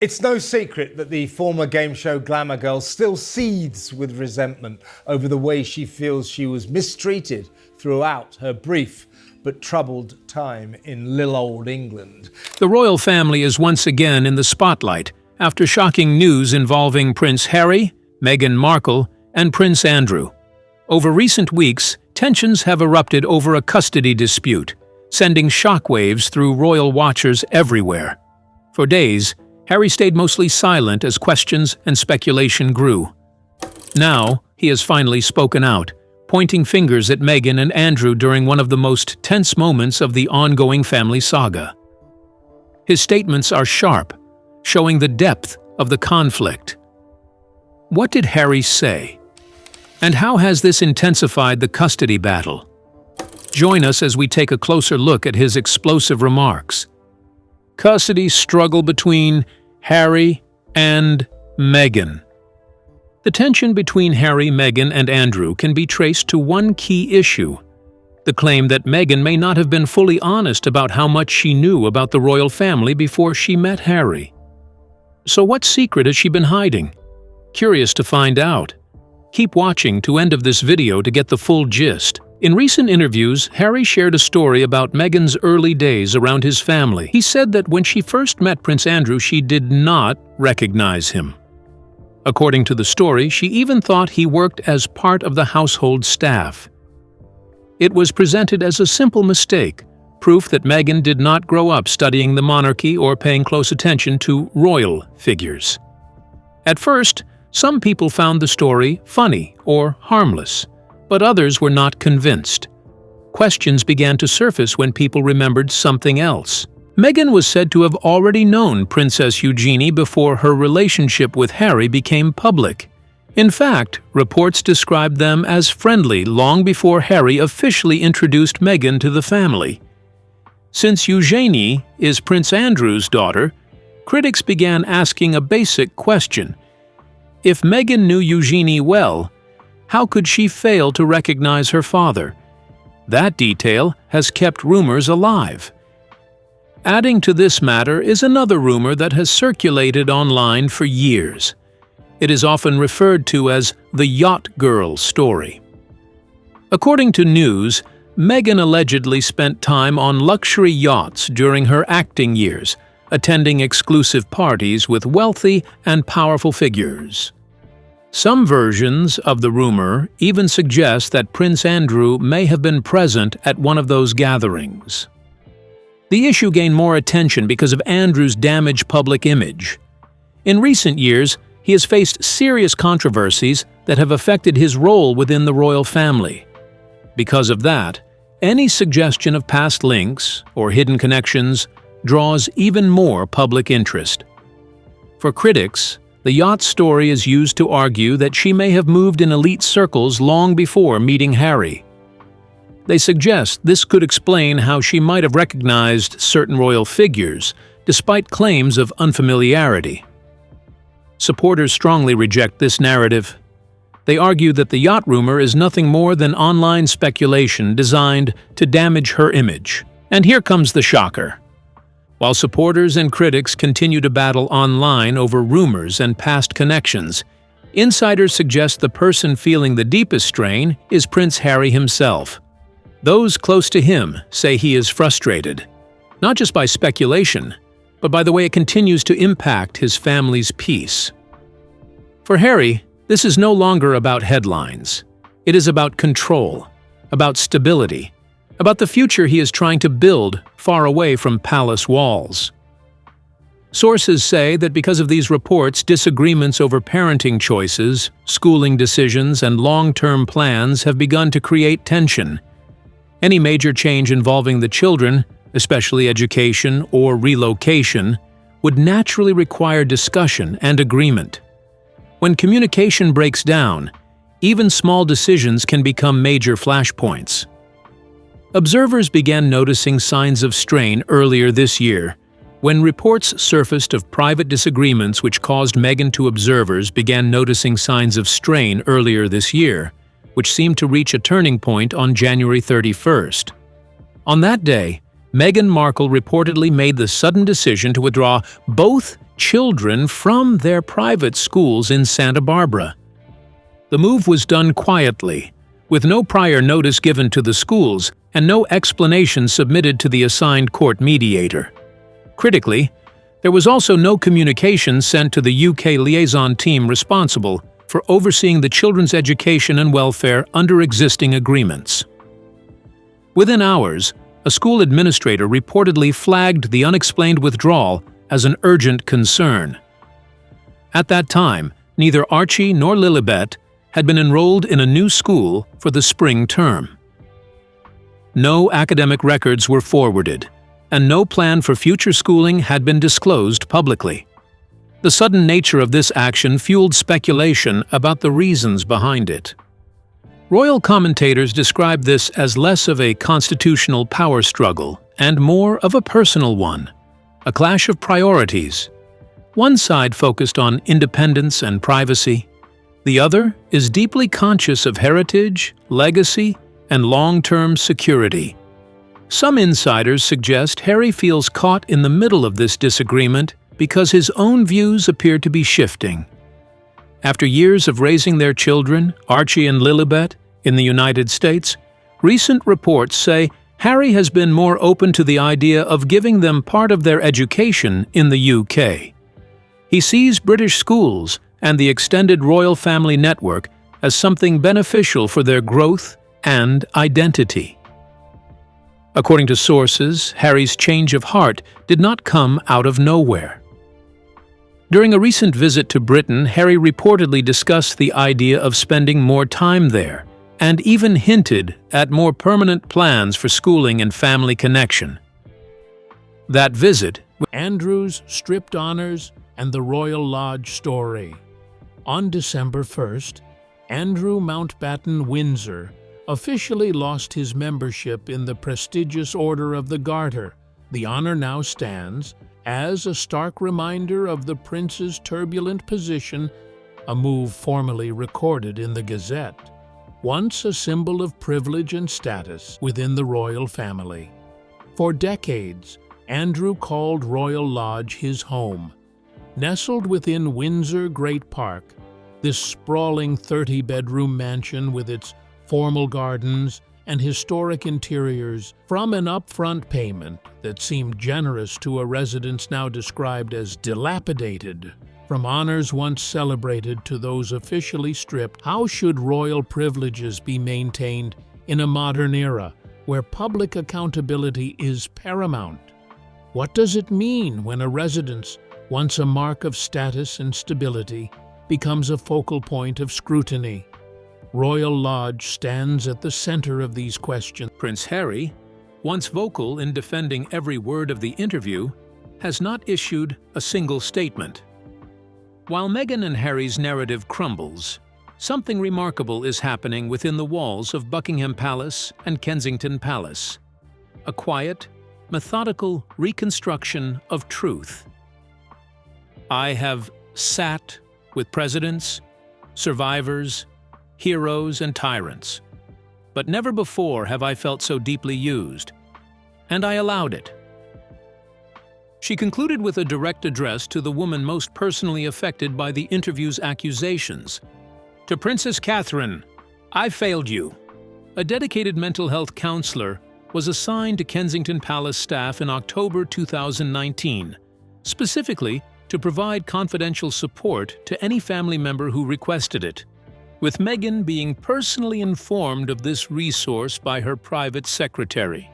It's no secret that the former game show glamour girl still seethes with resentment over the way she feels she was mistreated throughout her brief but troubled time in little old England. The royal family is once again in the spotlight after shocking news involving Prince Harry, Meghan Markle, and Prince Andrew. Over recent weeks, tensions have erupted over a custody dispute, sending shockwaves through royal watchers everywhere. For days, Harry stayed mostly silent as questions and speculation grew. Now, he has finally spoken out, pointing fingers at Meghan and Andrew during one of the most tense moments of the ongoing family saga. His statements are sharp, showing the depth of the conflict. What did Harry say? And how has this intensified the custody battle? Join us as we take a closer look at his explosive remarks. Custody struggle between Harry and Meghan. The tension between Harry, Meghan, and Andrew can be traced to one key issue: the claim that Meghan may not have been fully honest about how much she knew about the royal family before she met Harry. So what secret has she been hiding? Curious to find out? Keep watching to end of this video to get the full gist. In recent interviews, Harry shared a story about Meghan's early days around his family. He said that when she first met Prince Andrew, she did not recognize him. According to the story, she even thought he worked as part of the household staff. It was presented as a simple mistake, proof that Meghan did not grow up studying the monarchy or paying close attention to royal figures. At first, some people found the story funny or harmless, but others were not convinced. Questions began to surface when people remembered something else. Meghan was said to have already known Princess Eugenie before her relationship with Harry became public. In fact, reports described them as friendly long before Harry officially introduced Meghan to the family. Since Eugenie is Prince Andrew's daughter, critics began asking a basic question. If Meghan knew Eugenie well, how could she fail to recognize her father? That detail has kept rumors alive. Adding to this matter is another rumor that has circulated online for years. It is often referred to as the yacht girl story. According to news, Meghan allegedly spent time on luxury yachts during her acting years, attending exclusive parties with wealthy and powerful figures. Some versions of the rumor even suggest that Prince Andrew may have been present at one of those gatherings. The issue gained more attention because of Andrew's damaged public image. In recent years, he has faced serious controversies that have affected his role within the royal family. Because of that, any suggestion of past links or hidden connections draws even more public interest. For critics, the yacht story is used to argue that she may have moved in elite circles long before meeting Harry. They suggest this could explain how she might have recognized certain royal figures, despite claims of unfamiliarity. Supporters strongly reject this narrative. They argue that the yacht rumor is nothing more than online speculation designed to damage her image. And here comes the shocker. While supporters and critics continue to battle online over rumors and past connections, insiders suggest the person feeling the deepest strain is Prince Harry himself. Those close to him say he is frustrated, not just by speculation, but by the way it continues to impact his family's peace. For Harry, this is no longer about headlines. It is about control, about stability, about the future he is trying to build far away from palace walls. Sources say that because of these reports, disagreements over parenting choices, schooling decisions, and long-term plans have begun to create tension. Any major change involving the children, especially education or relocation, would naturally require discussion and agreement. When communication breaks down, even small decisions can become major flashpoints. Observers began noticing signs of strain earlier this year, when reports surfaced of private disagreements which caused Meghan to observers began noticing signs of strain earlier this year, which seemed to reach a turning point on January 31st. On that day, Meghan Markle reportedly made the sudden decision to withdraw both children from their private schools in Santa Barbara. The move was done quietly, with no prior notice given to the schools and no explanation submitted to the assigned court mediator. Critically, there was also no communication sent to the UK liaison team responsible for overseeing the children's education and welfare under existing agreements. Within hours, a school administrator reportedly flagged the unexplained withdrawal as an urgent concern. At that time, neither Archie nor Lilibet had been enrolled in a new school for the spring term. No academic records were forwarded, and no plan for future schooling had been disclosed publicly. The sudden nature of this action fueled speculation about the reasons behind it. Royal commentators describe this as less of a constitutional power struggle and more of a personal one, a clash of priorities. One side focused on independence and privacy. The other is deeply conscious of heritage, legacy, and long-term security. Some insiders suggest Harry feels caught in the middle of this disagreement because his own views appear to be shifting. After years of raising their children, Archie and Lilibet, in the United States, recent reports say Harry has been more open to the idea of giving them part of their education in the UK. He sees British schools and the extended royal family network as something beneficial for their growth and identity. According to sources, Harry's change of heart did not come out of nowhere. During a recent visit to Britain, Harry reportedly discussed the idea of spending more time there, and even hinted at more permanent plans for schooling and family connection. That visit, Andrew's stripped honors and the Royal Lodge story. On December 1st, Andrew Mountbatten Windsor officially lost his membership in the prestigious Order of the Garter. The honor now stands as a stark reminder of the prince's turbulent position, a move formally recorded in the Gazette, once a symbol of privilege and status within the royal family. For decades, Andrew called Royal Lodge his home. Nestled within Windsor Great Park, this sprawling 30-bedroom mansion with its formal gardens and historic interiors, from an upfront payment that seemed generous to a residence now described as dilapidated, from honors once celebrated to those officially stripped, how should royal privileges be maintained in a modern era where public accountability is paramount? What does it mean when a residence, once a mark of status and stability, becomes a focal point of scrutiny? Royal Lodge stands at the center of these questions. Prince Harry, once vocal in defending every word of the interview, has not issued a single statement. While Meghan and Harry's narrative crumbles, something remarkable is happening within the walls of Buckingham Palace and Kensington Palace. A quiet, methodical reconstruction of truth. I have sat with presidents, survivors, heroes, and tyrants, but never before have I felt so deeply used, and I allowed it. She concluded with a direct address to the woman most personally affected by the interview's accusations. To Princess Catherine, I failed you. A dedicated mental health counselor was assigned to Kensington Palace staff in October 2019, specifically to provide confidential support to any family member who requested it, with Meghan being personally informed of this resource by her private secretary.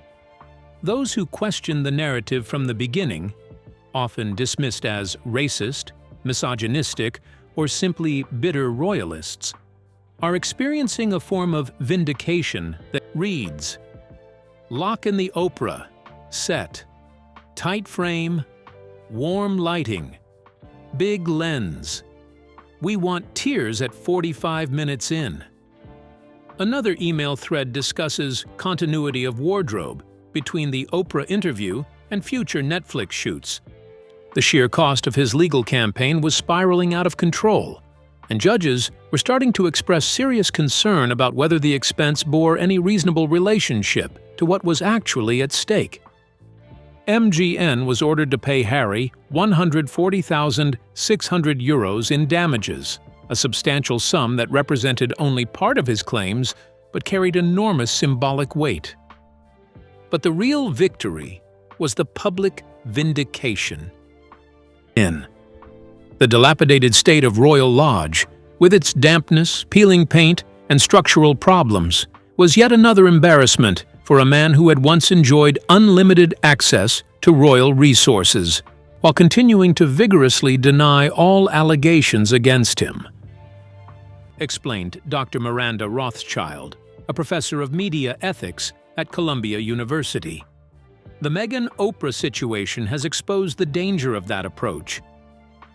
Those who questioned the narrative from the beginning, often dismissed as racist, misogynistic, or simply bitter royalists, are experiencing a form of vindication that reads, "Lock in the Oprah, set, tight frame, warm lighting, big lens. We want tears at 45 minutes in." Another email thread discusses continuity of wardrobe between the Oprah interview and future Netflix shoots. The sheer cost of his legal campaign was spiraling out of control, and judges were starting to express serious concern about whether the expense bore any reasonable relationship to what was actually at stake. MGN was ordered to pay Harry €140,600 in damages, a substantial sum that represented only part of his claims but carried enormous symbolic weight. But the real victory was the public vindication. In the dilapidated state of Royal Lodge, with its dampness, peeling paint, and structural problems, was yet another embarrassment for a man who had once enjoyed unlimited access to royal resources, while continuing to vigorously deny all allegations against him. Explained Dr. Miranda Rothschild, a professor of media ethics at Columbia University. The Meghan-Oprah situation has exposed the danger of that approach.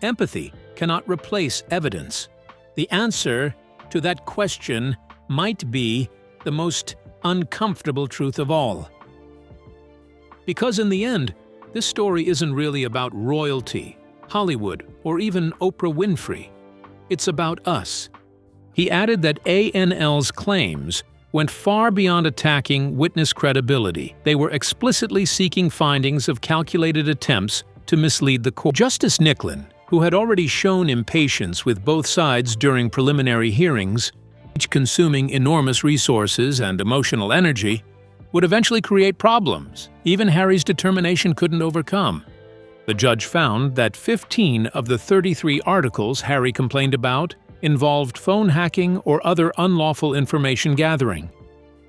Empathy cannot replace evidence. The answer to that question might be the most uncomfortable truth of all. Because in the end, this story isn't really about royalty, Hollywood, or even Oprah Winfrey. It's about us. He added that ANL's claims went far beyond attacking witness credibility. They were explicitly seeking findings of calculated attempts to mislead the court. Justice Nicklin, who had already shown impatience with both sides during preliminary hearings, each consuming enormous resources and emotional energy, would eventually create problems even Harry's determination couldn't overcome. The judge found that 15 of the 33 articles Harry complained about involved phone hacking or other unlawful information gathering.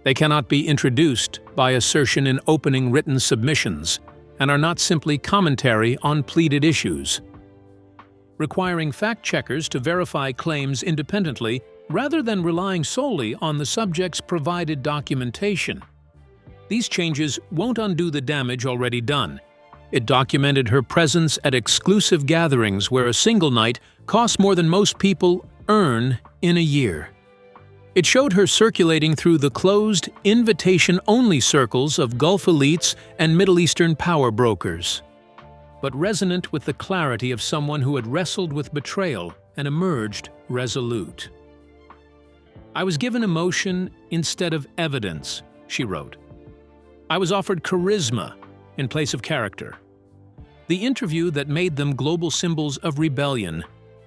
They cannot be introduced by assertion in opening written submissions and are not simply commentary on pleaded issues. Requiring fact-checkers to verify claims independently rather than relying solely on the subject's provided documentation. These changes won't undo the damage already done. It documented her presence at exclusive gatherings where a single night costs more than most people earn in a year. It showed her circulating through the closed, invitation-only circles of Gulf elites and Middle Eastern power brokers, but resonant with the clarity of someone who had wrestled with betrayal and emerged resolute. "I was given emotion instead of evidence," she wrote. "I was offered charisma in place of character. The interview that made them global symbols of rebellion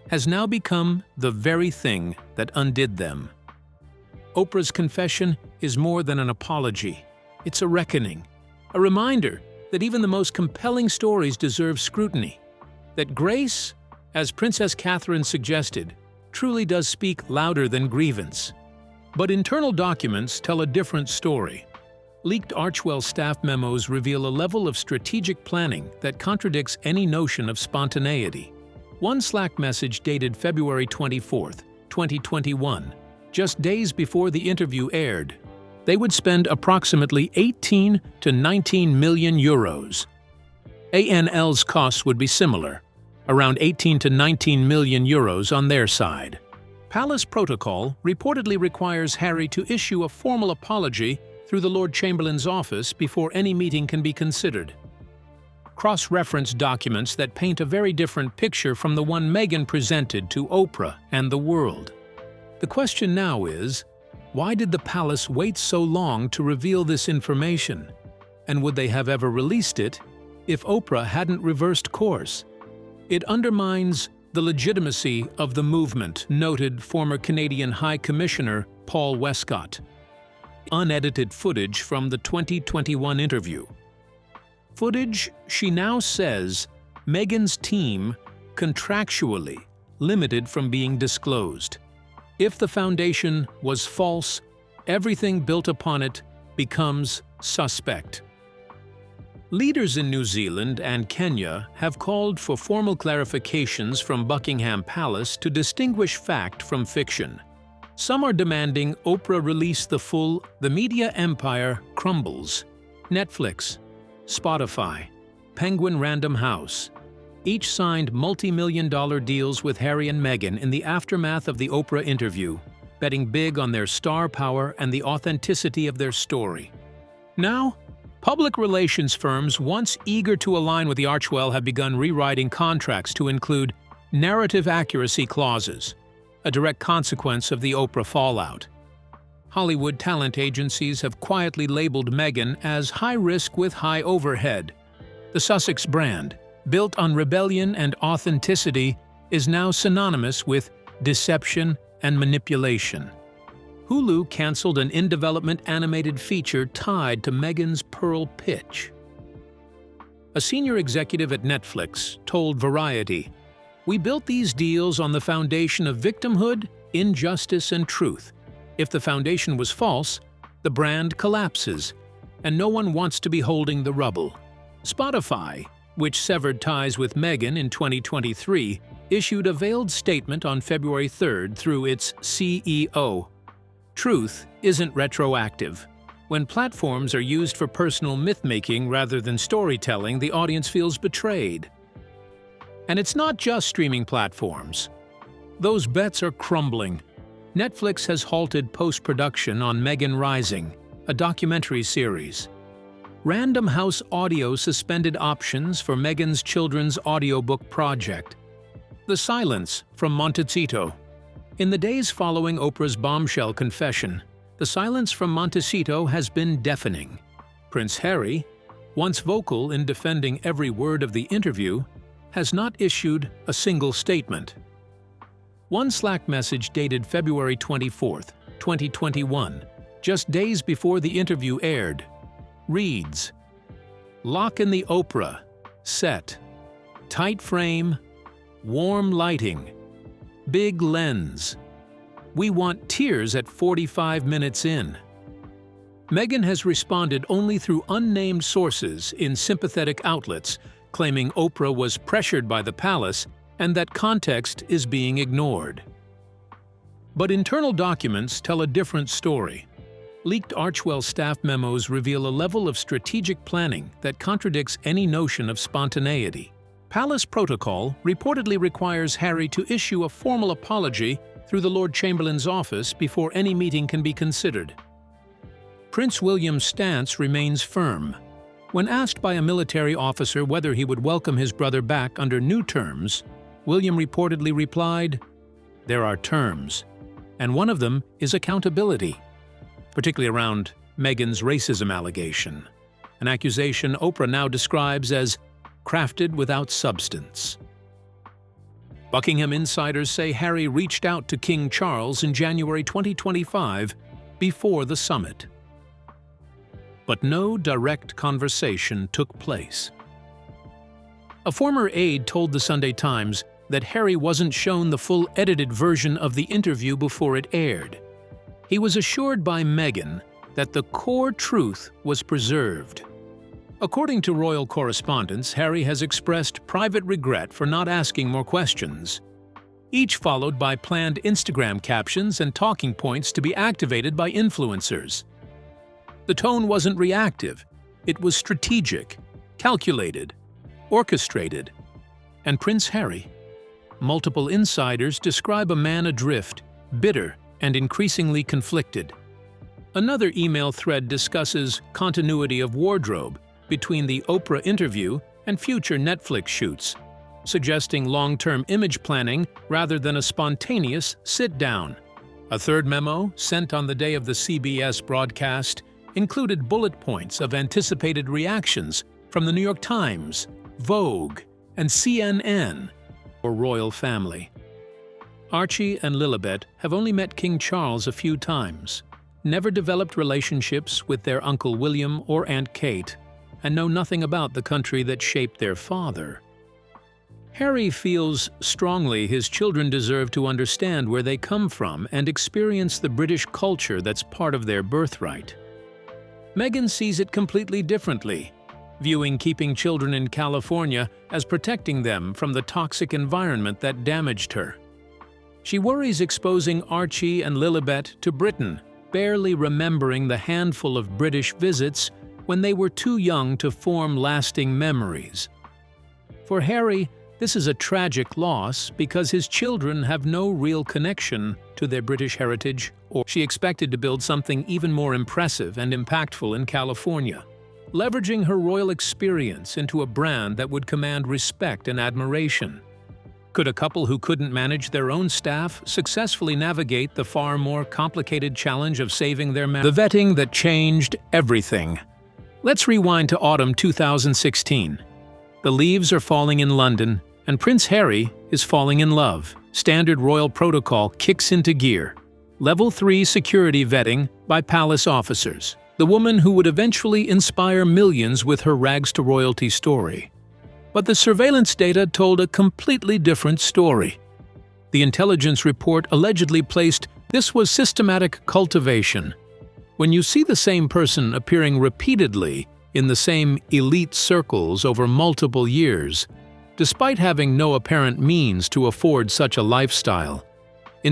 has now become the very thing that undid them." Oprah's confession is more than an apology. It's a reckoning, a reminder that even the most compelling stories deserve scrutiny, that grace, as Princess Catherine suggested, truly does speak louder than grievance. But internal documents tell a different story. Leaked Archwell staff memos reveal a level of strategic planning that contradicts any notion of spontaneity. One Slack message dated February 24, 2021, just days before the interview aired. They would spend approximately 18 to 19 million euros. ANL's costs would be similar, around 18 to 19 million euros on their side. Palace protocol reportedly requires Harry to issue a formal apology through the Lord Chamberlain's office before any meeting can be considered. Cross-reference documents that paint a very different picture from the one Meghan presented to Oprah and the world. The question now is, why did the palace wait so long to reveal this information? And would they have ever released it if Oprah hadn't reversed course? It undermines the legitimacy of the movement, noted former Canadian High Commissioner Paul Westcott. Unedited footage from the 2021 interview. Footage, she now says, Meghan's team contractually limited from being disclosed. If the foundation was false, everything built upon it becomes suspect. Leaders in New Zealand and Kenya have called for formal clarifications from Buckingham Palace to distinguish fact from fiction. Some are demanding Oprah release the full "The Media Empire Crumbles." Netflix, Spotify, Penguin Random House, each signed multi-million-dollar deals with Harry and Meghan in the aftermath of the Oprah interview, betting big on their star power and the authenticity of their story. Now, public relations firms once eager to align with the Archwell have begun rewriting contracts to include narrative accuracy clauses, a direct consequence of the Oprah fallout. Hollywood talent agencies have quietly labeled Meghan as high risk with high overhead, The Sussex brand, built on rebellion and authenticity, is now synonymous with deception and manipulation. Hulu canceled an in-development animated feature tied to Meghan's Pearl pitch. A senior executive at Netflix told Variety, "We built these deals on the foundation of victimhood, injustice, and truth. If the foundation was false, the brand collapses, and no one wants to be holding the rubble." Spotify, which severed ties with Meghan in 2023, issued a veiled statement on February 3rd through its CEO. "Truth isn't retroactive. When platforms are used for personal myth-making rather than storytelling, the audience feels betrayed." And it's not just streaming platforms. Those bets are crumbling. Netflix has halted post-production on Meghan Rising, a documentary series. Random House Audio suspended options for Meghan's children's audiobook project. The silence from Montecito. In the days following Oprah's bombshell confession, the silence from Montecito has been deafening. Prince Harry, once vocal in defending every word of the interview, has not issued a single statement. One Slack message dated February 24, 2021, just days before the interview aired, reads, "Lock in the Oprah, set, tight frame, warm lighting, big lens. We want tears at 45 minutes in." Meghan has responded only through unnamed sources in sympathetic outlets, claiming Oprah was pressured by the palace and that context is being ignored. But internal documents tell a different story. Leaked Archwell staff memos reveal a level of strategic planning that contradicts any notion of spontaneity. Palace protocol reportedly requires Harry to issue a formal apology through the Lord Chamberlain's office before any meeting can be considered. Prince William's stance remains firm. When asked by a military officer whether he would welcome his brother back under new terms, William reportedly replied, "There are terms, and one of them is accountability," particularly around Meghan's racism allegation, an accusation Oprah now describes as crafted without substance. Buckingham insiders say Harry reached out to King Charles in January 2025 before the summit. But no direct conversation took place. A former aide told the Sunday Times that Harry wasn't shown the full edited version of the interview before it aired. He was assured by Meghan that the core truth was preserved. According to royal correspondence, Harry has expressed private regret for not asking more questions, each followed by planned Instagram captions and talking points to be activated by influencers. The tone wasn't reactive, it was strategic, calculated, orchestrated. And Prince Harry? Multiple insiders describe a man adrift, bitter, and increasingly conflicted. Another email thread discusses continuity of wardrobe between the Oprah interview and future Netflix shoots, suggesting long-term image planning rather than a spontaneous sit-down. A third memo, sent on the day of the CBS broadcast, included bullet points of anticipated reactions from the New York Times, Vogue, and CNN or royal family. Archie and Lilibet have only met King Charles a few times, never developed relationships with their Uncle William or Aunt Kate, and know nothing about the country that shaped their father. Harry feels strongly his children deserve to understand where they come from and experience the British culture that's part of their birthright. Meghan sees it completely differently, viewing keeping children in California as protecting them from the toxic environment that damaged her. She worries exposing Archie and Lilibet to Britain, barely remembering the handful of British visits when they were too young to form lasting memories. For Harry, this is a tragic loss because his children have no real connection to their British heritage, or she expected to build something even more impressive and impactful in California, leveraging her royal experience into a brand that would command respect and admiration. Could a couple who couldn't manage their own staff successfully navigate the far more complicated challenge of saving their marriage? The vetting that changed everything. Let's rewind to autumn 2016. The leaves are falling in London, and Prince Harry is falling in love. Standard royal protocol kicks into gear. Level 3 security vetting by palace officers. The woman who would eventually inspire millions with her rags to royalty story. But the surveillance data told a completely different story. The intelligence report allegedly placed this was systematic cultivation. When you see the same person appearing repeatedly in the same elite circles over multiple years, despite having no apparent means to afford such a lifestyle,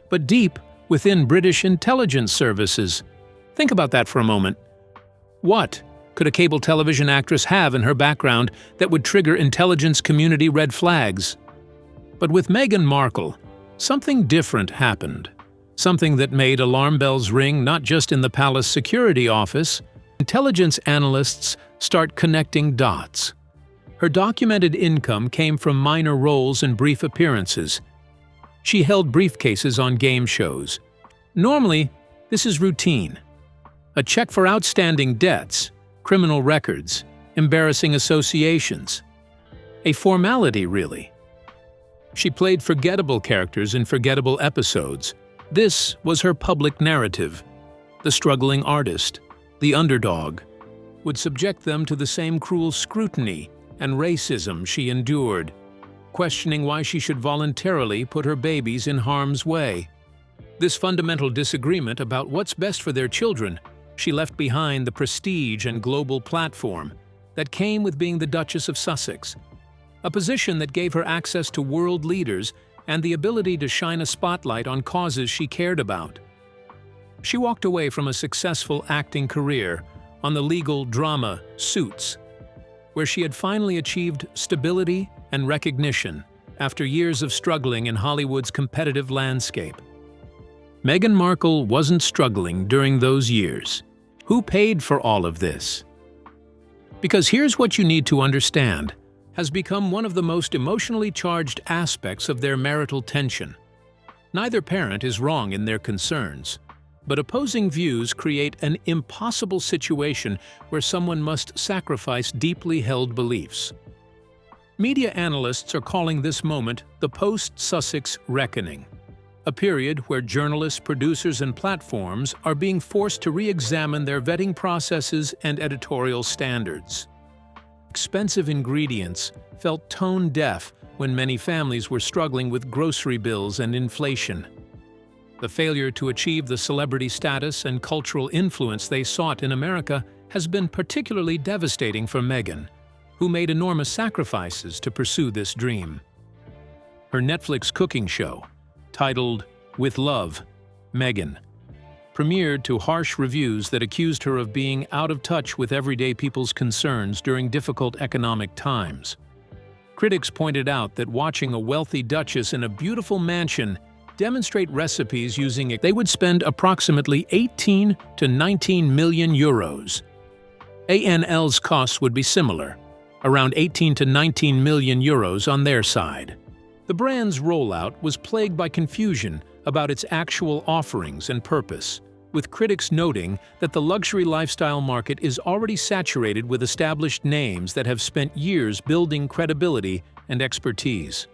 but deep within British intelligence services. Think about that for a moment. What could a cable television actress have in her background that would trigger intelligence community red flags? But with Meghan Markle, something different happened. Something that made alarm bells ring not just in the palace security office. Intelligence analysts start connecting dots. Her documented income came from minor roles and brief appearances. She held briefcases on game shows. Normally, this is routine. A check for outstanding debts, criminal records, embarrassing associations. A formality, really. She played forgettable characters in forgettable episodes. This was her public narrative. The struggling artist, the underdog, would subject them to the same cruel scrutiny and racism she endured, questioning why she should voluntarily put her babies in harm's way. This fundamental disagreement about what's best for their children, she left behind the prestige and global platform that came with being the Duchess of Sussex, a position that gave her access to world leaders and the ability to shine a spotlight on causes she cared about. She walked away from a successful acting career on the legal drama Suits, where she had finally achieved stability and recognition after years of struggling in Hollywood's competitive landscape. Meghan Markle wasn't struggling during those years. Who paid for all of this? Because here's what you need to understand, has become one of the most emotionally charged aspects of their marital tension. Neither parent is wrong in their concerns, but opposing views create an impossible situation where someone must sacrifice deeply held beliefs. Media analysts are calling this moment the post-Sussex reckoning, a period where journalists, producers, and platforms are being forced to re-examine their vetting processes and editorial standards. Expensive ingredients felt tone-deaf when many families were struggling with grocery bills and inflation. The failure to achieve the celebrity status and cultural influence they sought in America has been particularly devastating for Meghan, who made enormous sacrifices to pursue this dream. Her Netflix cooking show, titled With Love, Meghan, premiered to harsh reviews that accused her of being out of touch with everyday people's concerns during difficult economic times. Critics pointed out that watching a wealthy duchess in a beautiful mansion demonstrate recipes using it, they would spend approximately 18 to 19 million euros. ANL's costs would be similar, around 18 to 19 million euros on their side. The brand's rollout was plagued by confusion about its actual offerings and purpose, with critics noting that the luxury lifestyle market is already saturated with established names that have spent years building credibility and expertise.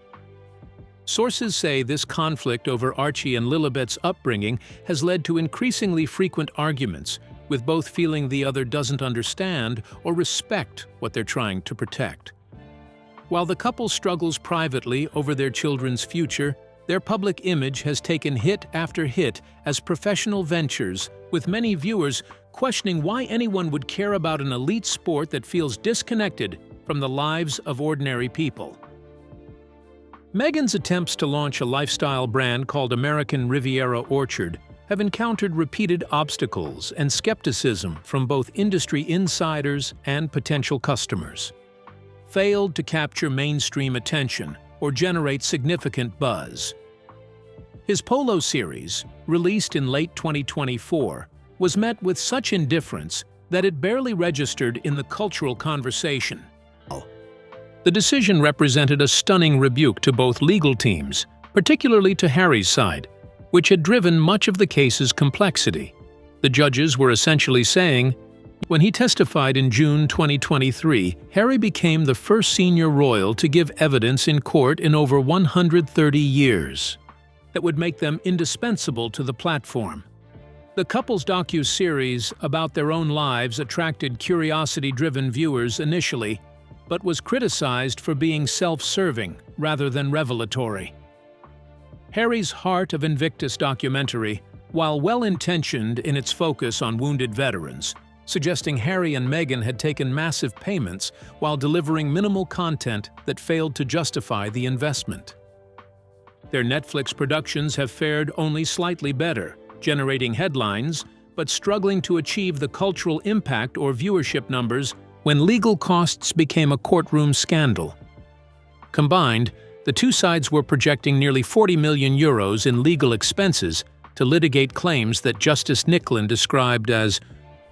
Sources say this conflict over Archie and Lilibet's upbringing has led to increasingly frequent arguments, with both feeling the other doesn't understand or respect what they're trying to protect. While the couple struggles privately over their children's future, their public image has taken hit after hit as professional ventures, with many viewers questioning why anyone would care about an elite sport that feels disconnected from the lives of ordinary people. Meghan's attempts to launch a lifestyle brand called American Riviera Orchard have encountered repeated obstacles and skepticism from both industry insiders and potential customers. Failed to capture mainstream attention or generate significant buzz. His Polo series, released in late 2024, was met with such indifference that it barely registered in the cultural conversation. The decision represented a stunning rebuke to both legal teams, particularly to Harry's side, which had driven much of the case's complexity. The judges were essentially saying, When he testified in June 2023, Harry became the first senior royal to give evidence in court in over 130 years that would make them indispensable to the platform. The couple's docu-series about their own lives attracted curiosity-driven viewers initially, but was criticized for being self-serving rather than revelatory. Harry's Heart of Invictus documentary, while well-intentioned in its focus on wounded veterans, suggesting Harry and Meghan had taken massive payments while delivering minimal content that failed to justify the investment. Their Netflix productions have fared only slightly better, generating headlines, but struggling to achieve the cultural impact or viewership numbers when legal costs became a courtroom scandal. Combined, the two sides were projecting nearly €40 million in legal expenses to litigate claims that Justice Nicklin described as,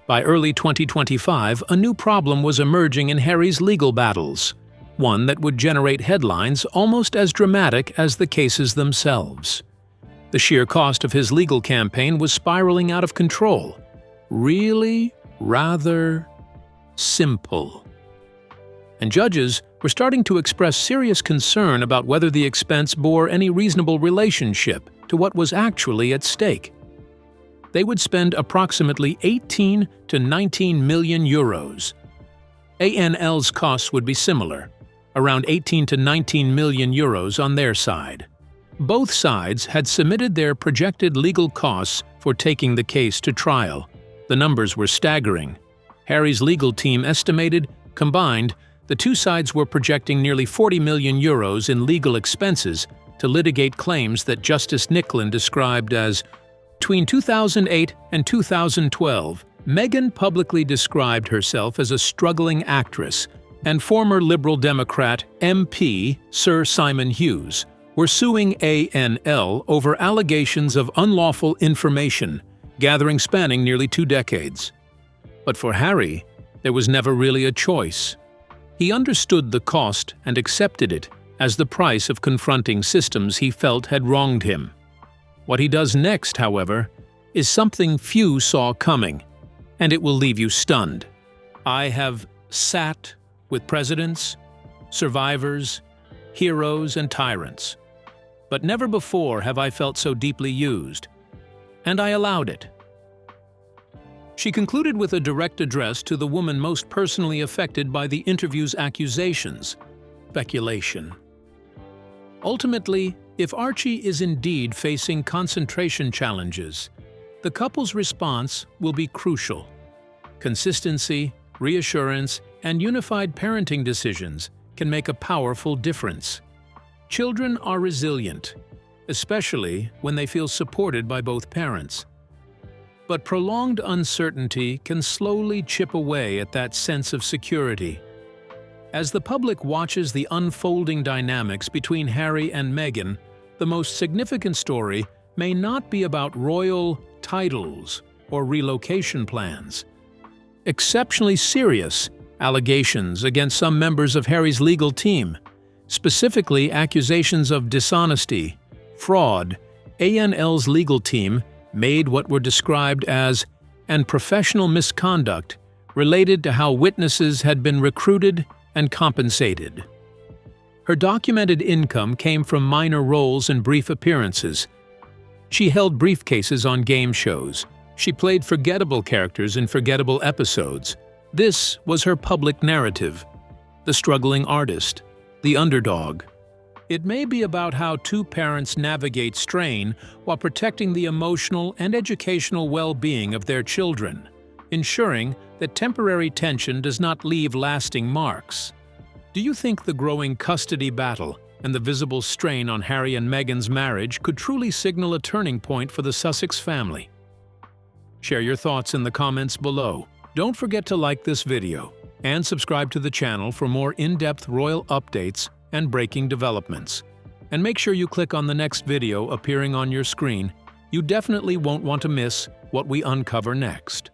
by early 2025, a new problem was emerging in Harry's legal battles, one that would generate headlines almost as dramatic as the cases themselves. The sheer cost of his legal campaign was spiraling out of control. Really, rather simple. And judges were starting to express serious concern about whether the expense bore any reasonable relationship to what was actually at stake. They would spend approximately 18 to 19 million euros. ANL's costs would be similar, around 18 to 19 million euros on their side. Both sides had submitted their projected legal costs for taking the case to trial. The numbers were staggering. Harry's legal team estimated, combined, the two sides were projecting nearly 40 million euros in legal expenses to litigate claims that Justice Nicklin described as, between 2008 and 2012, Meghan publicly described herself as a struggling actress, and former Liberal Democrat MP Sir Simon Hughes were suing ANL over allegations of unlawful information gathering spanning nearly 2 decades. But for Harry, there was never really a choice. He understood the cost and accepted it as the price of confronting systems he felt had wronged him. What he does next, however, is something few saw coming, and it will leave you stunned. I have sat with presidents, survivors, heroes, and tyrants, but never before have I felt so deeply used, and I allowed it. She concluded with a direct address to the woman most personally affected by the interview's accusations: speculation. Ultimately, if Archie is indeed facing concentration challenges, the couple's response will be crucial. Consistency, reassurance, and unified parenting decisions can make a powerful difference. Children are resilient, especially when they feel supported by both parents. But prolonged uncertainty can slowly chip away at that sense of security. As the public watches the unfolding dynamics between Harry and Meghan, the most significant story may not be about royal titles or relocation plans. Exceptionally serious allegations against some members of Harry's legal team, specifically accusations of dishonesty, fraud. ANL's legal team made what were described as unprofessional misconduct related to how witnesses had been recruited and compensated. Her documented income came from minor roles and brief appearances. She held briefcases on game shows. She played forgettable characters in forgettable episodes. This was her public narrative: the struggling artist, the underdog. It may be about how two parents navigate strain while protecting the emotional and educational well-being of their children, ensuring that temporary tension does not leave lasting marks. Do you think the growing custody battle and the visible strain on Harry and Meghan's marriage could truly signal a turning point for the Sussex family? Share your thoughts in the comments below. Don't forget to like this video and subscribe to the channel for more in-depth royal updates and breaking developments. And make sure you click on the next video appearing on your screen. You definitely won't want to miss what we uncover next.